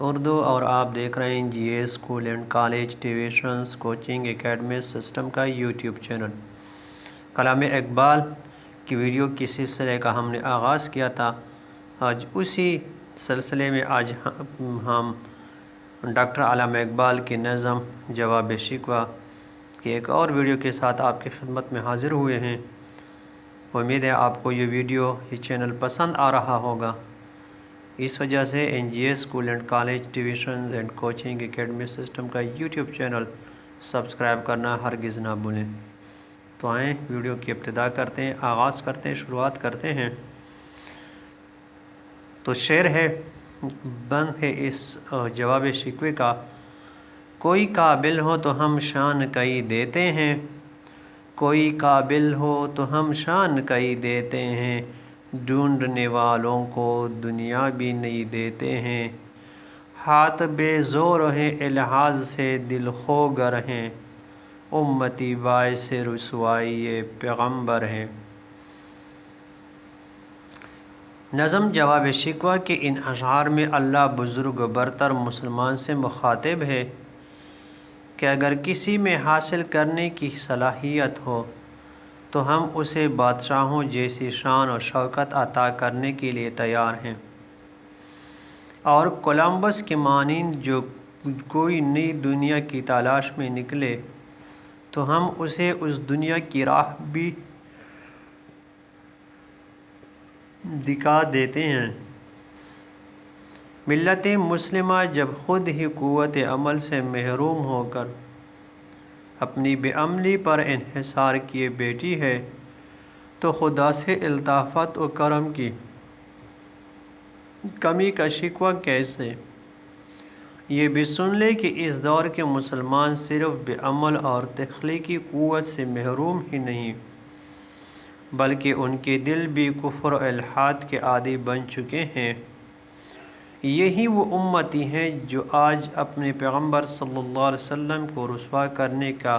اردو اور آپ دیکھ رہے ہیں G A school and college tuitions coaching academy system کا یوٹیوب چینل۔ کلام اقبال کی ویڈیو کی سلسلے کا ہم نے آغاز کیا تھا۔ آج اسی سلسلے میں ہم ڈاکٹر علامہ اقبال کی نظم جواب شکوہ کی ایک اور ویڈیو کے ساتھ آپ کی خدمت میں حاضر ہوئے ہیں۔ امید ہے آپ کو یہ ویڈیو یہ چینل پسند آ رہا ہوگا۔ اس وجہ سے N G A school and college tuitions and coaching academy system کا یوٹیوب چینل سبسکرائب کرنا ہرگز نہ بھولیں۔ تو آئیں ویڈیو کی ابتدا کرتے ہیں، آغاز کرتے ہیں، شروعات کرتے ہیں۔ تو شعر ہے، بند ہے اس جواب شکوے کا، کوئی قابل ہو تو ہم شان کئی دیتے ہیں، کوئی قابل ہو تو ہم شان کئی دیتے ہیں، ڈھونڈنے والوں کو دنیا بھی نہیں دیتے ہیں، ہاتھ بے زور ہیں الحاظ سے دل خو گر ہیں، امتی باعث رسوائی پیغمبر ہیں۔ نظم جواب شکوہ کے ان اشعار میں اللہ بزرگ برتر مسلمان سے مخاطب ہے کہ اگر کسی میں حاصل کرنے کی صلاحیت ہو تو ہم اسے بادشاہوں جیسی شان و شوکت عطا کرنے کے لیے تیار ہیں، اور کولمبس کے مانند جو کوئی نئی دنیا کی تلاش میں نکلے تو ہم اسے اس دنیا کی راہ بھی دکھا دیتے ہیں۔ ملت مسلمہ جب خود ہی قوت عمل سے محروم ہو کر اپنی بے عملی پر انحصار کیے بیٹھی ہے تو خدا سے الطافت و کرم کی کمی کا شکوہ کیسے؟ یہ بھی سن لے کہ اس دور کے مسلمان صرف بے عمل اور تخلیقی قوت سے محروم ہی نہیں بلکہ ان کے دل بھی کفر و الحاد کے عادی بن چکے ہیں۔ یہی وہ امتی ہیں جو آج اپنے پیغمبر صلی اللہ علیہ وسلم کو رسوا کرنے کا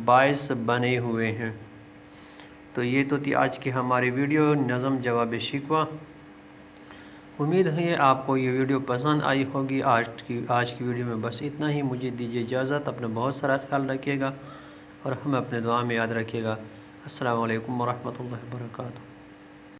باعث بنے ہوئے ہیں۔ تو یہ تو تھی آج کی ہماری ویڈیو نظم جواب شکوہ۔ امید ہے آپ کو یہ ویڈیو پسند آئی ہوگی۔ آج کی ویڈیو میں بس اتنا ہی۔ مجھے دیجیے اجازت، اپنا بہت سارا خیال رکھیے گا اور ہمیں اپنے دعا میں یاد رکھیے گا۔ السلام علیکم ورحمۃ اللہ وبرکاتہ۔